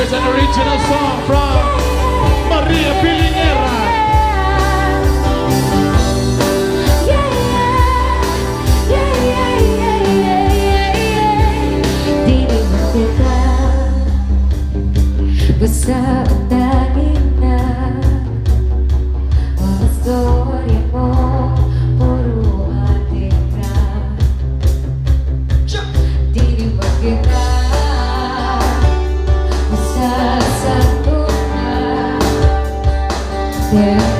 is an original song from Maria Pilingera. Basta unahin na mga storya mo, puro ating na. Di naman kita masasakto na.